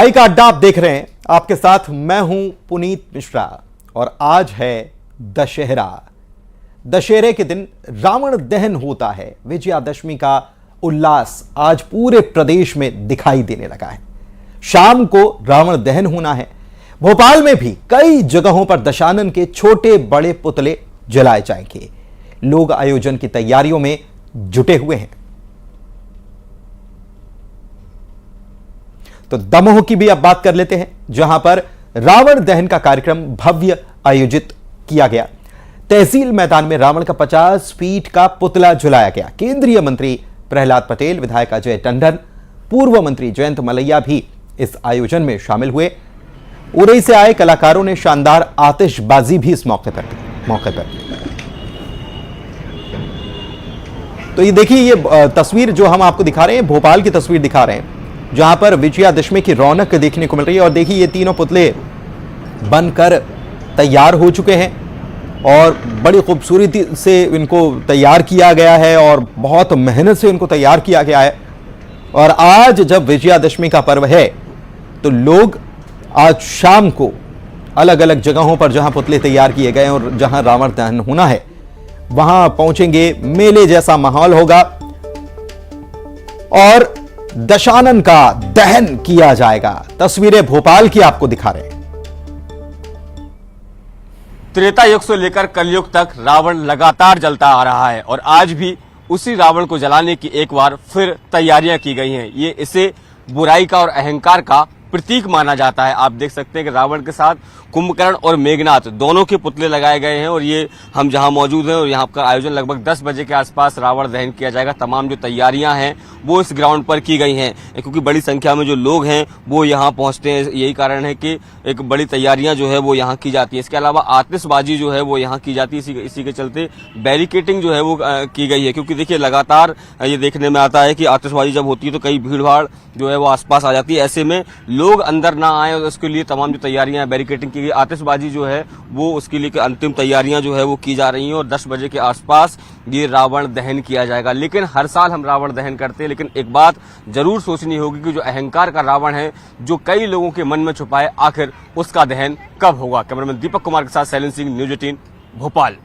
बुराई का अड्डा आप देख रहे हैं। आपके साथ मैं हूं पुनीत मिश्रा और आज है दशहरा। दशहरे के दिन रावण दहन होता है। विजयादशमी का उल्लास आज पूरे प्रदेश में दिखाई देने लगा है। शाम को रावण दहन होना है। भोपाल में भी कई जगहों पर दशानन के छोटे बड़े पुतले जलाए जाएंगे। लोग आयोजन की तैयारियों में जुटे हुए हैं। तो दमोह की भी अब बात कर लेते हैं, जहां पर रावण दहन का कार्यक्रम भव्य आयोजित किया गया। तहसील मैदान में रावण का 50 फीट का पुतला जलाया गया। केंद्रीय मंत्री प्रहलाद पटेल, विधायक अजय टंडन, पूर्व मंत्री जयंत मलैया भी इस आयोजन में शामिल हुए। उरई से आए कलाकारों ने शानदार आतिशबाजी भी इस मौके पर तो ये देखिए, ये तस्वीर जो हम आपको दिखा रहे हैं, भोपाल की तस्वीर दिखा रहे हैं, जहां पर विजयादशमी की रौनक देखने को मिल रही है। और देखिए, ये तीनों पुतले बनकर तैयार हो चुके हैं और बड़ी खूबसूरती से इनको तैयार किया गया है और बहुत मेहनत से इनको तैयार किया गया है। और आज जब विजयादशमी का पर्व है तो लोग आज शाम को अलग अलग जगहों पर जहां पुतले तैयार किए गए और जहां रावण दहन होना है वहां पहुंचेंगे। मेले जैसा माहौल होगा और दशानन का दहन किया जाएगा। तस्वीरें भोपाल की आपको दिखा रहे हैं। त्रेता युग से लेकर कलयुग तक रावण लगातार जलता आ रहा है और आज भी उसी रावण को जलाने की एक बार फिर तैयारियां की गई हैं। ये इसे बुराई का और अहंकार का प्रतीक माना जाता है। आप देख सकते हैं कि रावण के साथ कुंभकर्ण और मेघनाथ दोनों के पुतले लगाए गए हैं और ये हम जहां मौजूद हैं और यहाँ का आयोजन लगभग 10 बजे के आसपास रावण दहन किया जाएगा। तमाम जो तैयारियां हैं वो इस ग्राउंड पर की गई हैं, क्योंकि बड़ी संख्या में जो लोग हैं वो यहाँ पहुंचते हैं। यही कारण है कि एक बड़ी तैयारियां जो है वो यहाँ की जाती है। इसके अलावा आतिशबाजी जो है वो यहाँ की जाती है। इसी के चलते बैरिकेटिंग जो है वो की गई है, क्योंकि देखिए लगातार ये देखने में आता है कि आतिशबाजी जब होती है तो कई भीड़ भाड़ जो है वो आसपास आ जाती है। ऐसे में लोग अंदर ना आए और उसके लिए तमाम जो तैयारियां बैरिकेटिंग की गई, आतिशबाजी जो है वो उसके लिए अंतिम तैयारियां जो है वो की जा रही हैं और 10 बजे के आसपास ये रावण दहन किया जाएगा। लेकिन हर साल हम रावण दहन करते हैं, लेकिन एक बात जरूर सोचनी होगी कि जो अहंकार का रावण है जो कई लोगों के मन में छुपा है, आखिर उसका दहन कब होगा। कैमरामैन दीपक कुमार के साथ शैलेंद्र सिंह, न्यूज 18 भोपाल।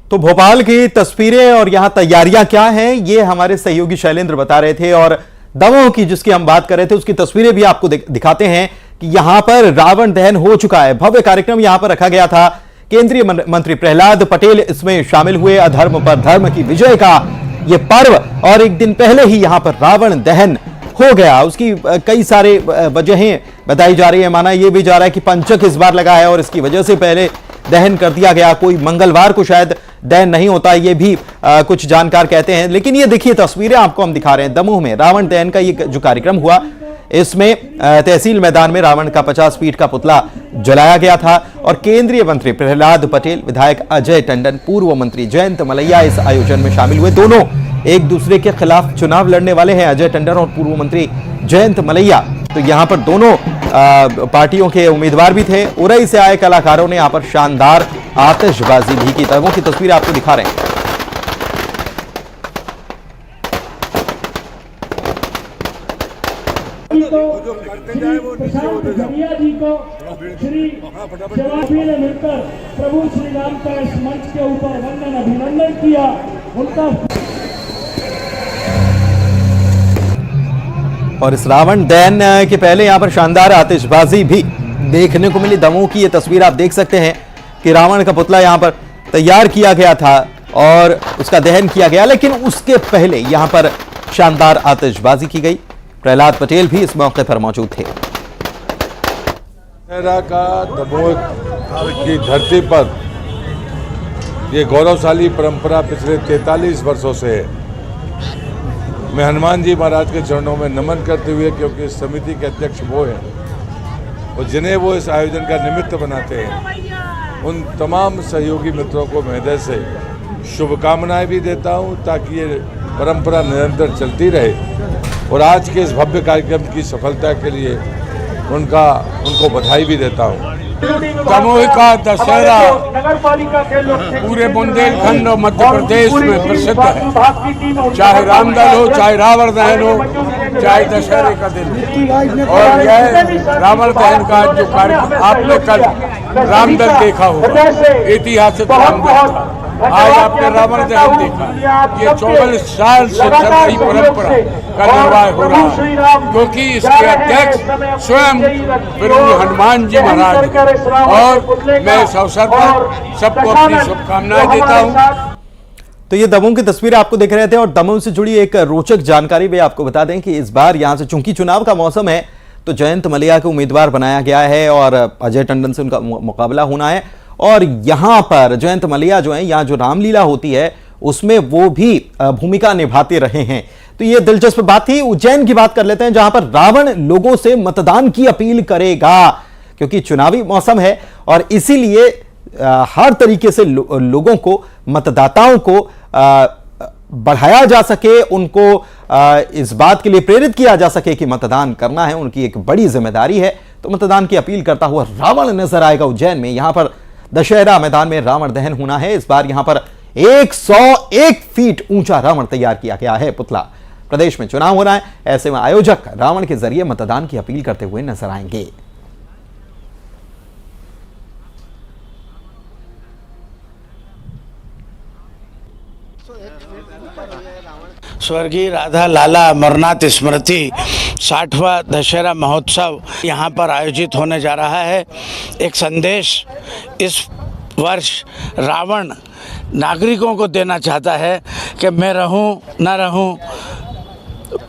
तो भोपाल की तस्वीरें और यहां तैयारियां क्या हैं, ये हमारे सहयोगी शैलेंद्र बता रहे थे। और दमोह की जिसकी हम बात कर रहे थे उसकी तस्वीरें भी आपको दिखाते हैं कि यहां पर रावण दहन हो चुका है। भव्य कार्यक्रम यहां पर रखा गया था। केंद्रीय मंत्री प्रहलाद पटेल इसमें शामिल हुए। अधर्म पर धर्म की विजय का यह पर्व, और एक दिन पहले ही यहां पर रावण दहन हो गया। उसकी कई सारे वजहें बताई जा रही है। माना यह भी जा रहा है कि पंचक इस बार लगा है और इसकी वजह से पहले दहन कर दिया गया। कोई मंगलवार को शायद दहन नहीं होता, ये भी कुछ जानकार कहते हैं। लेकिन ये देखिए, तस्वीरें आपको हम दिखा रहे हैं। दमोह में रावण दहन का ये जो कार्यक्रम हुआ, इसमें तहसील मैदान में रावण का 50 फीट का पुतला जलाया गया था और केंद्रीय मंत्री प्रहलाद पटेल, विधायक अजय टंडन, पूर्व मंत्री जयंत मलैया इस आयोजन में शामिल हुए। दोनों एक दूसरे के खिलाफ चुनाव लड़ने वाले हैं, अजय टंडन और पूर्व मंत्री जयंत मलैया। तो यहां पर दोनों पार्टियों के उम्मीदवार भी थे। उरई से आए कलाकारों ने यहां पर शानदार आतिशबाजी भी की। तमोह की तस्वीर आपको दिखा रहे हैं। जी को श्री शराबी ने मिलकर प्रभु श्री राम का इस मंच के ऊपर वंदन अभिनंदन किया। उनका और इस रावण दहन के पहले यहां पर शानदार आतिशबाजी भी देखने को मिली। दमोह की ये तस्वीर आप देख सकते हैं कि रावण का पुतला यहां पर तैयार किया गया था और उसका दहन किया गया, लेकिन उसके पहले यहां पर शानदार आतिशबाजी की गई। प्रहलाद पटेल भी इस मौके पर मौजूद थे। का दमोह की धरती पर ये गौरवशाली परंपरा पिछले 43 वर्षों से है। मैं हनुमान जी महाराज के चरणों में नमन करते हुए, क्योंकि इस समिति के अध्यक्ष वो हैं और जिन्हें वो इस आयोजन का निमित्त बनाते हैं, उन तमाम सहयोगी मित्रों को मैं हृदय से शुभकामनाएं भी देता हूं, ताकि ये परंपरा निरंतर चलती रहे। और आज के इस भव्य कार्यक्रम की सफलता के लिए उनको बधाई भी देता हूं। दमोह का दशहरा नगर पालिका के लोग पूरे बुंदेलखंड और मध्य प्रदेश में प्रसिद्ध है। चाहे रामदल हो, चाहे रावण दहन हो, चाहे दशहरे का दिन हो। और यह रावण दहन का जो कार्यक्रम आपने कल रामदल देखा होगा, ऐतिहासिक रामदल था। आज आपने रावण दहन देखा। ये 44 साल से चल रही परंपरा का निर्वाह हो रहा है, क्योंकि इसके अध्यक्ष स्वयं प्रभु हनुमान जी महाराज हैं। और मैं इस अवसर पर सबको अपनी शुभकामनाएं देता हूँ। तो ये दमोह की तस्वीर आपको दिख रहे थे और दमोह से जुड़ी एक रोचक जानकारी भी आपको बता दें कि इस बार यहां से चूंकि चुनाव का मौसम है तो जयंत मलिया को उम्मीदवार बनाया गया है और अजय टंडन से उनका मुकाबला होना है। और यहां पर जयंत मलिया जो है, यहां जो रामलीला होती है उसमें वो भी भूमिका निभाते रहे हैं। तो ये दिलचस्प बात थी। उज्जैन की बात कर लेते हैं, जहां पर रावण लोगों से मतदान की अपील करेगा, क्योंकि चुनावी मौसम है और इसीलिए हर तरीके से लोगों को, मतदाताओं को बढ़ाया जा सके, उनको इस बात के लिए प्रेरित किया जा सके कि मतदान करना है, उनकी एक बड़ी जिम्मेदारी है। तो मतदान की अपील करता हुआ रावण नजर आएगा उज्जैन में। यहां पर दशहरा मैदान में रावण दहन होना है। इस बार यहां पर 101 फीट ऊंचा रावण तैयार किया गया है पुतला। प्रदेश में चुनाव होना है, ऐसे में आयोजक रावण के जरिए मतदान की अपील करते हुए नजर आएंगे। स्वर्गीय राधा लाला अमरनाथ स्मृति 60वां दशहरा महोत्सव यहाँ पर आयोजित होने जा रहा है। एक संदेश इस वर्ष रावण नागरिकों को देना चाहता है कि मैं रहूं न रहूं,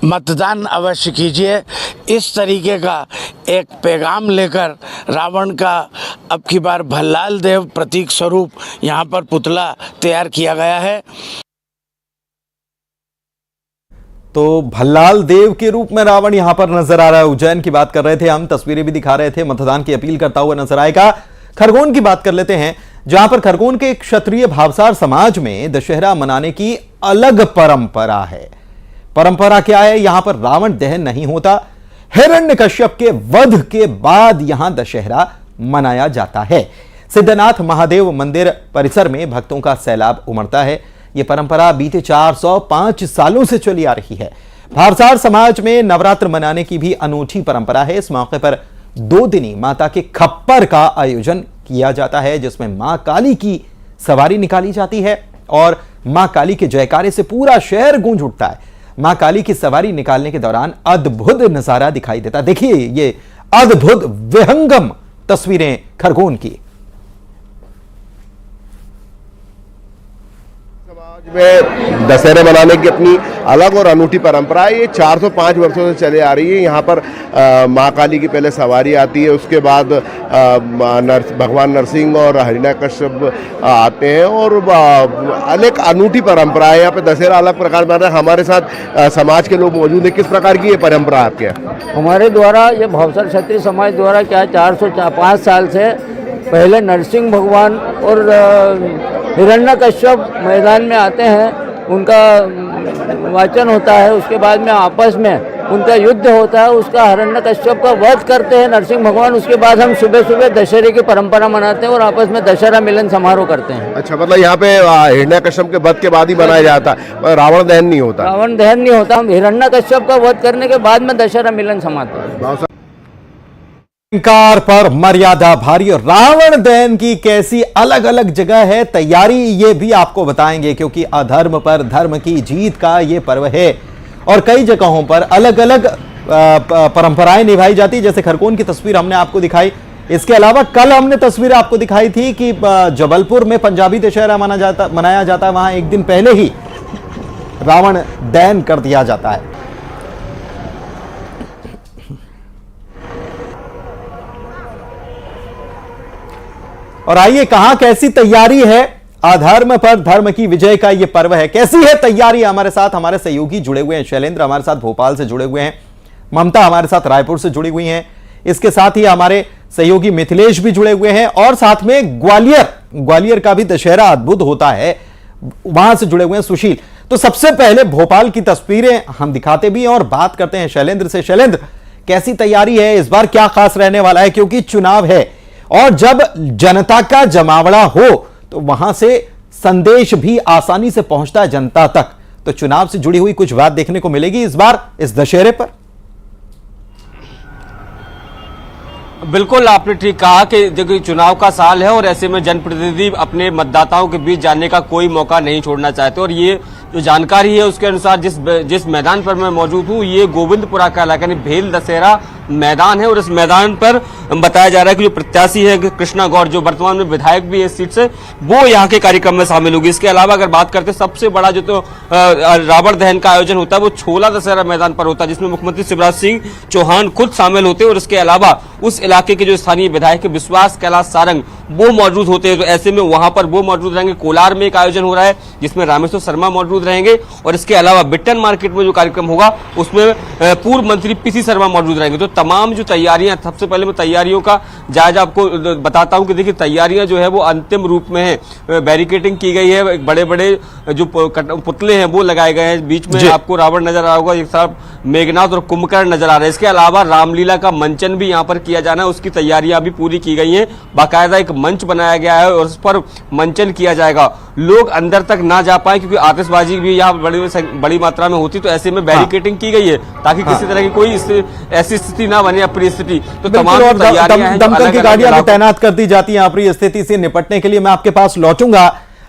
मतदान अवश्य कीजिए। इस तरीके का एक पैगाम लेकर रावण का अब की बार भल्लाल देव प्रतीक स्वरूप यहाँ पर पुतला तैयार किया गया है। तो भल्लाल देव के रूप में रावण यहां पर नजर आ रहा है। उज्जैन की बात कर रहे थे हम, तस्वीरें भी दिखा रहे थे, मतदान की अपील करता हुआ नजर आएगा। खरगोन की बात कर लेते हैं, जहां पर खरगोन के क्षत्रिय भावसार समाज में दशहरा मनाने की अलग परंपरा है। परंपरा क्या है? यहां पर रावण दहन नहीं होता। हिरण्यकश्यप के वध के बाद यहां दशहरा मनाया जाता है। सिद्धनाथ महादेव मंदिर परिसर में भक्तों का सैलाब उमड़ता है। यह परंपरा बीते 405 सालों से चली आ रही है। भावसार समाज में नवरात्र मनाने की भी अनूठी परंपरा है। इस मौके पर 2 दिनी माता के खप्पर का आयोजन किया जाता है, जिसमें मां काली की सवारी निकाली जाती है और मां काली के जयकारे से पूरा शहर गूंज उठता है। मां काली की सवारी निकालने के दौरान अद्भुत नजारा दिखाई देता। देखिए ये अद्भुत विहंगम तस्वीरें खरगोन की। में दशहरे मनाने की अपनी अलग और अनूठी परंपरा है। ये 405 वर्षों से चले आ रही है। यहाँ पर माँ काली की पहले सवारी आती है, उसके बाद भगवान नरसिंह और हिरण्यकश्यप आते हैं और अनेक अनूठी परंपरा है। यहाँ पे दशहरा अलग प्रकार मनाते हैं। हमारे साथ समाज के लोग मौजूद हैं। किस प्रकार की ये परंपरा आपके यहाँ? हमारे द्वारा ये भावसार क्षत्रिय समाज द्वारा क्या 405 साल से पहले नरसिंह भगवान और हिरण्यकश्यप मैदान में आते हैं, उनका वाचन होता है, उसके बाद में आपस में उनका युद्ध होता है, उसका हिरण्यकश्यप का वध करते हैं नरसिंह भगवान। उसके बाद हम सुबह सुबह दशहरे की परंपरा मनाते हैं और आपस में दशहरा मिलन समारोह करते हैं। अच्छा, मतलब यहाँ पे हिरण्यकश्यप के वध के बाद ही मनाया जाता है, रावण दहन नहीं होता? रावण दहन नहीं होता, हम हिरण्यकश्यप का वध करने के बाद में दशहरा मिलन समाते हैं। अहंकार पर मर्यादा भारी और रावण दहन की कैसी अलग अलग जगह है तैयारी, ये भी आपको बताएंगे, क्योंकि अधर्म पर धर्म की जीत का ये पर्व है और कई जगहों पर अलग अलग परंपराएं निभाई जाती, जैसे खरगोन की तस्वीर हमने आपको दिखाई। इसके अलावा कल हमने तस्वीर आपको दिखाई थी कि जबलपुर में पंजाबी दशहरा मनाया जाता है। वहां एक दिन पहले ही रावण दहन कर दिया जाता है। और आइए कहां कैसी तैयारी है। अधर्म पर धर्म की विजय का यह पर्व है। कैसी है तैयारी? हमारे साथ हमारे सहयोगी जुड़े हुए हैं। शैलेंद्र हमारे साथ भोपाल से जुड़े हुए हैं, ममता हमारे साथ रायपुर से जुड़ी हुई हैं, इसके साथ ही हमारे सहयोगी मिथिलेश भी जुड़े हुए हैं और साथ में ग्वालियर का भी दशहरा अद्भुत होता है, वहां से जुड़े हुए हैं सुशील। तो सबसे पहले भोपाल की तस्वीरें हम दिखाते भी हैं और बात करते हैं शैलेंद्र से। शैलेंद्र, कैसी तैयारी है इस बार, क्या खास रहने वाला है, क्योंकि चुनाव है और जब जनता का जमावड़ा हो तो वहां से संदेश भी आसानी से पहुंचता है जनता तक। तो चुनाव से जुड़ी हुई कुछ बात देखने को मिलेगी इस बार इस दशहरे पर। बिल्कुल आपने ठीक कहा कि देखिए चुनाव का साल है और ऐसे में जनप्रतिनिधि अपने मतदाताओं के बीच जाने का कोई मौका नहीं छोड़ना चाहते। और ये जो जानकारी है उसके अनुसार जिस मैदान पर मैं मौजूद हूँ ये गोविंदपुरा का इलाका यानी भेल दशहरा मैदान है। और इस मैदान पर बताया जा रहा है कि जो प्रत्याशी है कृष्णा गौर जो वर्तमान में विधायक भी है इस सीट से, वो यहाँ के कार्यक्रम में शामिल होगी। इसके अलावा अगर बात करते सबसे बड़ा जो तो रावण दहन का आयोजन होता है वो छोला दशहरा मैदान पर होता है, जिसमें मुख्यमंत्री शिवराज सिंह चौहान खुद शामिल होते हैं। और इसके अलावा उस इलाके के जो स्थानीय विधायक विश्वास कैलाश सारंग वो मौजूद होते हैं। तो ऐसे में वहां पर वो मौजूद रहेंगे। कोलार में एक आयोजन हो रहा है जिसमें रामेश्वर शर्मा मौजूद रहेंगे। और इसके अलावा बिट्टन मार्केट में जो कार्यक्रम होगा उसमें पूर्व मंत्री पीसी शर्मा मौजूद रहेंगे। तो तमाम जो तैयारियां, सबसे पहले मैं तैयारियों का जायजा आपको बताता हूं कि देखिए तैयारियां जो है वो अंतिम रूप में है। बैरिकेडिंग की गई है, बड़े बड़े जो पुतले हैं वो लगाए गए हैं। बीच में आपको रावण नजर आ रहा होगा, एक साथ मेघनाथ और कुंभकर्ण नजर आ रहे हैं। इसके अलावा रामलीला का मंचन भी यहाँ पर किया जाना है, उसकी तैयारियां भी पूरी की गई हैं। बाकायदा एक मंच बनाया गया है और उस पर मंचन किया जाएगा। लोग अंदर तक ना जा पाए क्योंकि आतिशबाजी भी यहाँ बड़ी मात्रा में होती, तो ऐसे में बैरिकेडिंग की गई है ताकि किसी तरह की कोई ऐसी स्थिति ना बने, अप्रिय स्थिति। तो तमाम दमकल की गाड़ियां भी तैनात कर दी जाती हैं अप्रिय स्थिति से निपटने के लिए। मैं आपके पास लौटूंगा,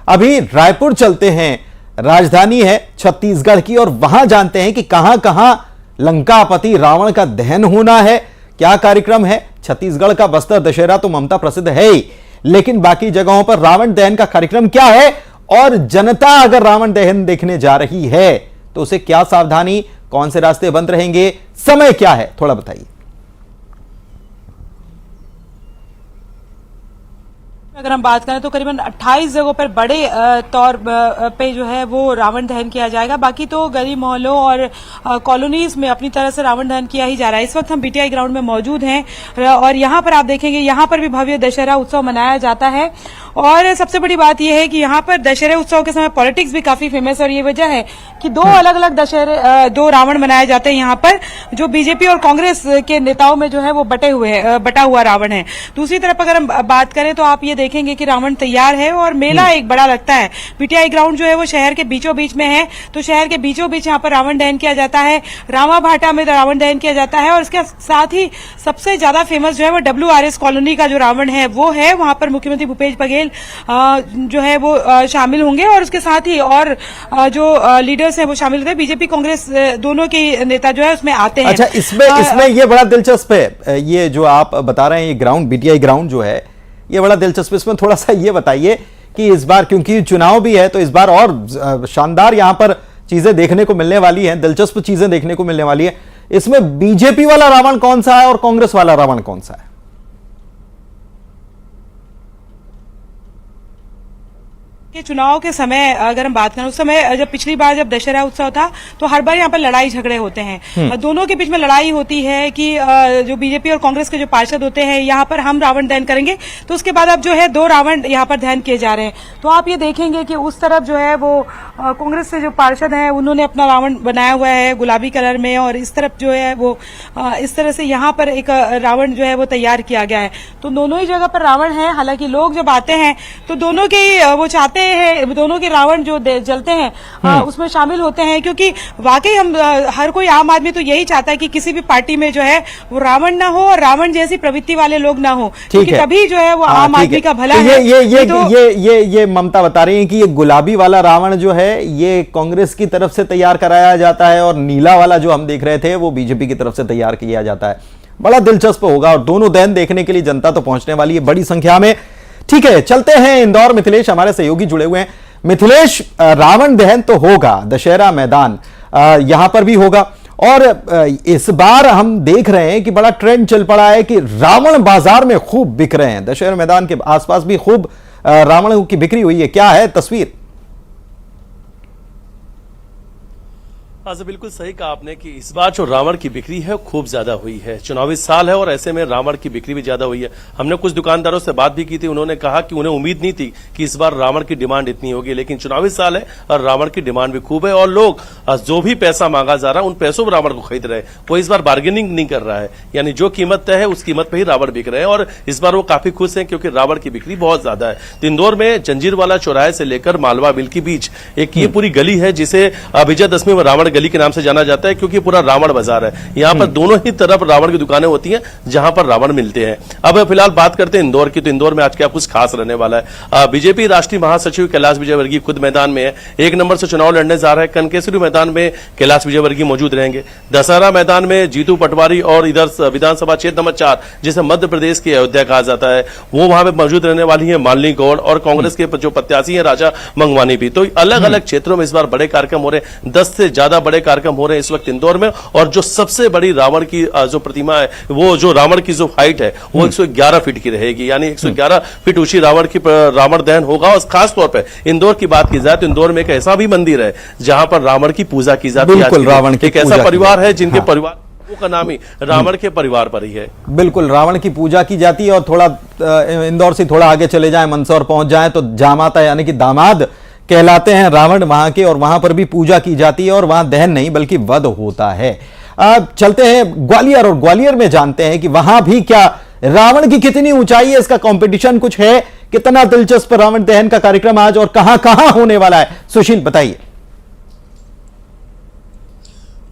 अभी रायपुर चलते हैं, राजधानी है छत्तीसगढ़ की, और वहां जानते हैं कि कहां कहां लंकापति रावण का दहन होना है, क्या कार्यक्रम है। छत्तीसगढ़ का बस्तर दशहरा तो ममता प्रसिद्ध है ही, लेकिन बाकी जगहों पर रावण दहन का कार्यक्रम क्या है, और जनता अगर रावण दहन देखने जा रही है तो उसे क्या सावधानी, कौन से रास्ते बंद रहेंगे, समय क्या है, थोड़ा बताइए। अगर हम बात करें तो करीबन 28 जगहों पर बड़े तौर पे जो है वो रावण दहन किया जाएगा। बाकी तो गली मोहल्लों और कॉलोनीज में अपनी तरह से रावण दहन किया ही जा रहा है। इस वक्त हम बीटीआई ग्राउंड में मौजूद हैं और यहाँ पर आप देखेंगे यहाँ पर भी भव्य दशहरा उत्सव मनाया जाता है। और सबसे बड़ी बात यह है कि यहाँ पर दशहरे उत्सव के समय पॉलिटिक्स भी काफी फेमस है और ये वजह है कि दो अलग अलग दो रावण मनाए जाते हैं यहाँ पर, जो बीजेपी और कांग्रेस के नेताओं में जो है वो बटा हुआ रावण है। दूसरी तरफ अगर हम बात करें तो आप ये देखेंगे कि रावण तैयार है और मेला एक बड़ा लगता है। बीटीआई ग्राउंड जो है वो शहर के बीचों बीच में है, तो शहर के बीचों बीच यहाँ पर रावण दहन किया जाता है। रामा भाटा में रावण दहन किया जाता है और इसके साथ ही सबसे ज्यादा फेमस जो है वो WRS कॉलोनी का जो रावण है वो है, वहां पर मुख्यमंत्री भूपेश बघेल जो है वो शामिल होंगे और उसके साथ ही और जो लीडर्स हैं वो शामिल होते हैं। बीजेपी कांग्रेस दोनों के नेता जो है उसमें आते हैं। अच्छा, इसमें ये बड़ा दिलचस्प है, ये जो आप बता रहे हैं ये ग्राउंड बीटीआई ग्राउंड जो है ये बड़ा दिलचस्प। इसमें थोड़ा सा ये बताइए कि इस बार क्योंकि चुनाव भी है तो इस बार और शानदार यहां पर चीजें देखने को मिलने वाली हैं, दिलचस्प चीजें देखने को मिलने वाली है। इसमें बीजेपी वाला रावण कौन सा है और कांग्रेस वाला रावण कौन सा है? के चुनाव के समय अगर हम बात करें, उस समय जब पिछली बार जब दशहरा उत्सव था तो हर बार यहाँ पर लड़ाई झगड़े होते हैं। दोनों के बीच में लड़ाई होती है कि जो बीजेपी और कांग्रेस के जो पार्षद होते हैं यहाँ पर हम रावण दहन करेंगे, तो उसके बाद अब जो है 2 रावण यहाँ पर दहन किए जा रहे हैं। तो आप ये देखेंगे कि उस तरफ जो है वो कांग्रेस से जो पार्षद हैं उन्होंने अपना रावण बनाया हुआ है गुलाबी कलर में, और इस तरफ जो है वो इस तरह से यहाँ पर एक रावण जो है वो तैयार किया गया है। तो दोनों ही जगह पर रावण है। हालांकि लोग जब आते हैं तो दोनों के वो चाहते हैं, दोनों के रावण जो जलते हैं उसमें शामिल होते हैं, क्योंकि वाकई हम हर कोई आम आदमी तो यही चाहता है कि किसी भी पार्टी में जो है वो रावण ना हो और रावण जैसी प्रवृत्ति वाले लोग ना हो, क्योंकि तभी जो है वो आम आदमी का भला है। ये ममता बता रही है कि ये गुलाबी वाला रावण जो है ये कांग्रेस की तरफ से तैयार कराया जाता है और नीला वाला जो हम देख रहे थे वो बीजेपी की तरफ से तैयार किया जाता है। बड़ा दिलचस्प होगा और दोनों दहन देखने के लिए जनता तो पहुंचने वाली है बड़ी संख्या में। ठीक है, चलते हैं इंदौर। मिथिलेश हमारे सहयोगी जुड़े हुए हैं। मिथिलेश, रावण दहन तो होगा, दशहरा मैदान यहां पर भी होगा, और इस बार हम देख रहे हैं कि बड़ा ट्रेंड चल पड़ा है कि रावण बाजार में खूब बिक रहे हैं। दशहरा मैदान के आसपास भी खूब रावण की बिक्री हुई है, क्या है तस्वीर? आज बिल्कुल सही कहा आपने कि इस बार जो रावण की बिक्री है खूब ज्यादा हुई है। चुनावी साल है और ऐसे में रावण की बिक्री भी ज्यादा हुई है। हमने कुछ दुकानदारों से बात भी की थी, उन्होंने कहा कि उन्हें उम्मीद नहीं थी कि इस बार रावण की डिमांड इतनी होगी, लेकिन चुनावी साल है और रावण की डिमांड भी खूब है और लोग जो भी पैसा मांगा जा रहा है उन पैसों में रावण को खरीद रहे हैं। कोई इस बार बार्गेनिंग नहीं कर रहा है, यानी जो कीमत तय है उस कीमत पर ही रावण बिक रहे हैं और इस बार वो काफी खुश है क्योंकि रावण की बिक्री बहुत ज्यादा है। तो इंदौर में जंजीरवाला चौराहे से लेकर मालवा मिल के बीच एक ये पूरी गली है जिसे विजयदशमी में रावण गली के नाम से जाना जाता है क्योंकि पूरा रावण बाजार है। यहाँ पर दोनों ही तरफ रावण की दुकानें होती हैं जहां पर रावण मिलते हैं। अब फिलहाल बात करते हैं इंदौर की, तो इंदौर में आज क्या कुछ खास रहने वाला है। बीजेपी राष्ट्रीय महासचिव कैलाश विजयवर्गीय खुद मैदान में है, 1 नंबर से चुनाव लड़ने जा रहे हैं। कनकेसरी मैदान में कैलाश विजयवर्गीय मौजूद रहेंगे। दशहरा मैदान में जीतू पटवारी और इधर विधानसभा क्षेत्र नंबर 4 जिसे मध्य प्रदेश की अयोध्या कहा जाता है वो वहां पर मौजूद रहने वाली है मालिनी गौड़ और कांग्रेस के जो प्रत्याशी है राजा मंगवानी भी। तो अलग अलग क्षेत्रों में इस बार बड़े कार्यक्रम हो रहे हैं, 10 से ज्यादा बड़े कार्यक्रम हो रहे हैं इस वक्त इंदौर में। और जो सबसे बड़ी रावण की जो प्रतिमा है, वो जो रावण की जो हाइट है वो 111 फीट की रहेगी, यानी 111 फीट ऊंची रावण की रावण दहन होगा। और खास तौर पर इंदौर की बात की जाए तो इंदौर में एक ऐसा भी मंदिर है जहां पर रावण की पूजा की जाती है। रावण एक ऐसा परिवार है जिनके परिवार का नाम ही रावण के परिवार पर ही है। बिल्कुल, रावण की पूजा की जाती है। और थोड़ा इंदौर से थोड़ा आगे चले जाएं, मंदसौर पहुंच जाएं तो जामाता यानी कि दामाद कहलाते हैं रावण वहां के, और वहां पर भी पूजा की जाती है और वहां दहन नहीं बल्कि वध होता है। चलते हैं ग्वालियर और ग्वालियर में जानते हैं कि वहां भी क्या रावण की कितनी ऊंचाई है, इसका कंपटीशन कुछ है, कितना दिलचस्प रावण दहन का कार्यक्रम आज और कहां कहां होने वाला है। सुशील बताइए।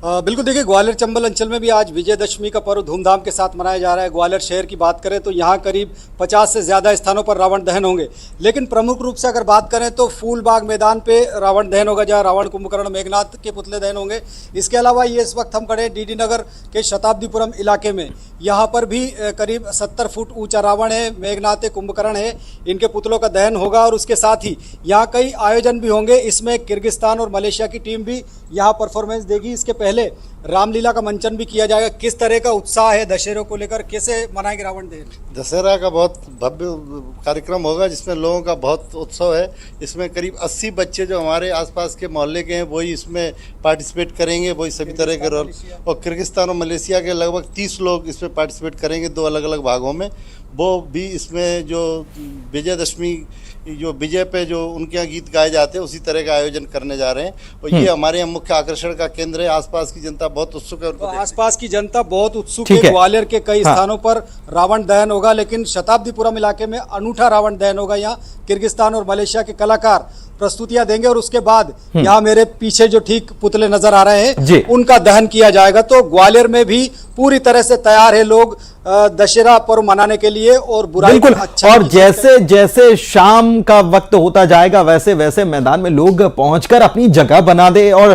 बिल्कुल, देखिए ग्वालियर चंबल अंचल में भी आज विजयदशमी का पर्व धूमधाम के साथ मनाया जा रहा है। ग्वालियर शहर की बात करें तो यहाँ करीब 50 से ज़्यादा स्थानों पर रावण दहन होंगे, लेकिन प्रमुख रूप से अगर बात करें तो फूलबाग मैदान पे रावण दहन होगा जहाँ रावण कुंभकर्ण मेघनाथ के पुतले दहन होंगे। इसके अलावा ये इस वक्त हम खड़े डीडी नगर के शताब्दीपुरम इलाके में, यहाँ पर भी करीब 70 फुट ऊँचा रावण है, मेघनाथ कुंभकर्ण है, इनके पुतलों का दहन होगा। और उसके साथ ही यहाँ कई आयोजन भी होंगे, इसमें किर्गिस्तान और मलेशिया की टीम भी यहाँ परफॉर्मेंस देगी। इसके पहले रामलीला का मंचन भी किया जाएगा। किस तरह का उत्साह है दशहरे को लेकर, कैसे मनाएंगे रावण दहन? दशहरा का बहुत भव्य कार्यक्रम होगा जिसमें लोगों का बहुत उत्सव है। इसमें करीब 80 बच्चे जो हमारे आसपास के मोहल्ले के हैं वही इसमें पार्टिसिपेट करेंगे, वही सभी तरह के रोल। और किर्गिस्तान और मलेशिया के लगभग 30 लोग इसमें पार्टिसिपेट करेंगे 2 अलग अलग भागों में। वो भी इसमें जो विजयदशमी जो विजय पे जो उनके यहाँ गीत गाए जाते हैं उसी तरह का आयोजन करने जा रहे हैं। और ये हमारे यहाँ मुख्य आकर्षण का केंद्र है। आसपास की जनता बहुत उत्सुक है। तो आसपास की जनता बहुत उत्सुक है। ग्वालियर के कई स्थानों पर रावण दहन होगा, लेकिन शताब्दीपुरम इलाके में अनूठा रावण दहन होगा। यहाँ किर्गिस्तान और मलेशिया के कलाकार प्रस्तुतियां देंगे और उसके बाद यहाँ मेरे पीछे जो ठीक पुतले नजर आ रहे हैं उनका दहन किया जाएगा। तो ग्वालियर में भी पूरी तरह से तैयार है लोग दशहरा पर्व मनाने के लिए। और बुराई बिल्कुल, और जैसे जैसे शाम का वक्त होता जाएगा वैसे वैसे मैदान में लोग पहुंचकर अपनी जगह बना दे। और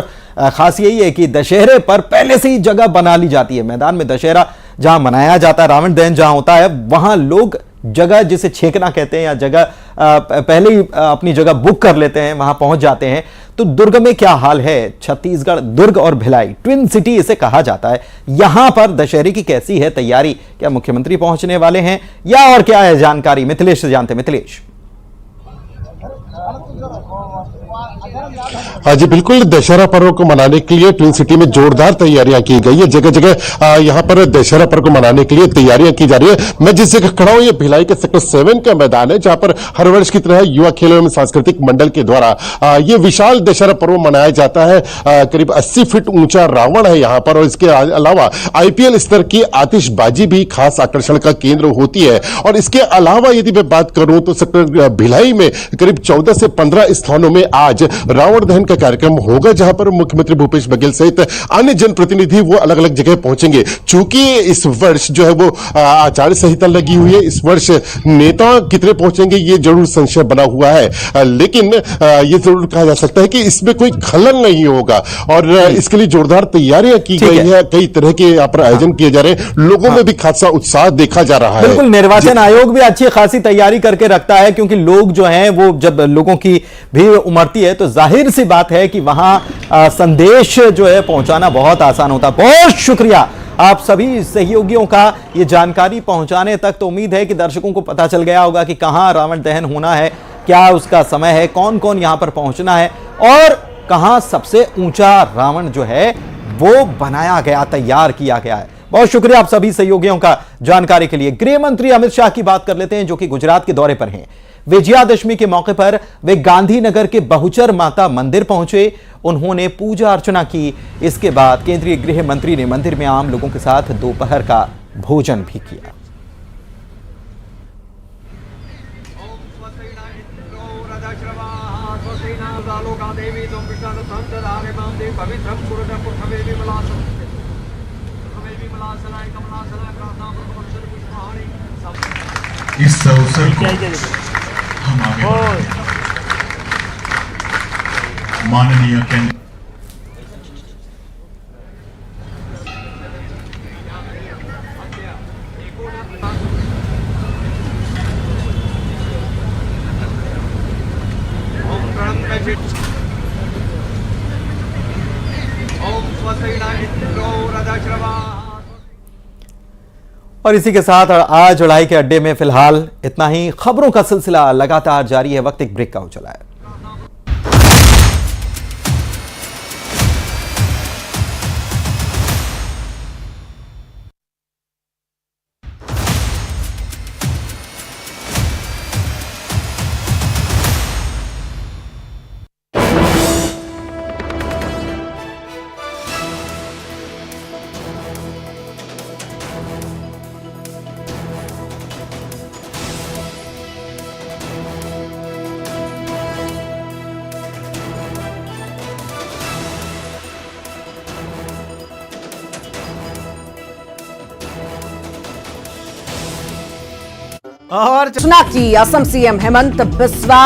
खास यही है कि दशहरे पर पहले से ही जगह बना ली जाती है। मैदान में दशहरा जहां मनाया जाता है, रावण दहन जहां होता है, वहां लोग जगह जिसे छेकना कहते हैं या जगह पहले ही अपनी जगह बुक कर लेते हैं, वहां पहुंच जाते हैं। तो दुर्ग में क्या हाल है? छत्तीसगढ़ दुर्ग और भिलाई ट्विन सिटी इसे कहा जाता है। यहां पर दशहरे की कैसी है तैयारी? क्या मुख्यमंत्री पहुंचने वाले हैं या और क्या है जानकारी? मिथिलेश से जानते हैं। मिथिलेश। हाँ जी बिल्कुल, दशहरा पर्व को मनाने के लिए ट्विन सिटी में जोरदार तैयारियां की गई है। जगह जगह यहाँ पर दशहरा पर्व को मनाने के लिए तैयारियां की जा रही है। मैं जिस जगह खड़ा हूँ ये भिलाई के सेक्टर 7 का मैदान है, जहां पर हर वर्ष की तरह युवा खेल एवं सांस्कृतिक मंडल के द्वारा ये विशाल दशहरा पर्व मनाया जाता है। करीब 80 फीट ऊंचा रावण है यहाँ पर, और इसके अलावा IPL स्तर की आतिशबाजी भी खास आकर्षण का केंद्र होती है। और इसके अलावा यदि मैं बात करूं तो सेक्टर भिलाई में करीब 14 से 15 स्थानों में आज रावण दहन का कार्यक्रम होगा, जहां पर मुख्यमंत्री भूपेश बघेल सहित अन्य जनप्रतिनिधि वो अलग अलग जगह पहुंचेंगे। चूंकि इस वर्ष जो है वो आचार संहिता लगी हुई है, इस वर्ष नेता कितने पहुंचेंगे ये जरूर संशय बना हुआ है, लेकिन ये जरूर कहा जा सकता है कि इसमें कोई खलल नहीं होगा। और इसके लिए जोरदार तैयारियां की गई है, कई तरह के यहाँ पर आयोजन किए जा रहे हैं, लोगों में भी खासा उत्साह देखा जा रहा है। बिल्कुल, निर्वाचन आयोग भी अच्छी खासी तैयारी करके रखता है, क्योंकि लोग जो हैं वो जब लोगों की भीड़ उमड़ती है तो जाहिर सी बात है कि वहां संदेश जो है पहुंचाना बहुत आसान होता है। बहुत शुक्रिया आप सभी सहयोगियों का ये जानकारी पहुंचाने तक। तो उम्मीद है कि दर्शकों को पता चल गया होगा कि कहां रावण दहन होना है, क्या उसका समय है, कौन कौन यहां पर पहुंचना है और कहां सबसे ऊंचा रावण जो है वो बनाया गया, तैयार किया गया है। बहुत शुक्रिया आप सभी सहयोगियों का जानकारी के लिए। गृह मंत्री अमित शाह की बात कर लेते हैं, जो कि गुजरात के दौरे पर हैं। विजयादशमी के मौके पर वे गांधीनगर के बहुचर माता मंदिर पहुंचे, उन्होंने पूजा अर्चना की। इसके बाद केंद्रीय गृह मंत्री ने मंदिर में आम लोगों के साथ दोपहर का भोजन भी किया। इस अवसर को हम आगे माननीय केंद्र और इसी के साथ आज लड़ाई के अड्डे में फिलहाल इतना ही। खबरों का सिलसिला लगातार जारी है, वक्त एक ब्रेक का हो चला है। और सूचना की असम सीएम हेमंत बिस्वा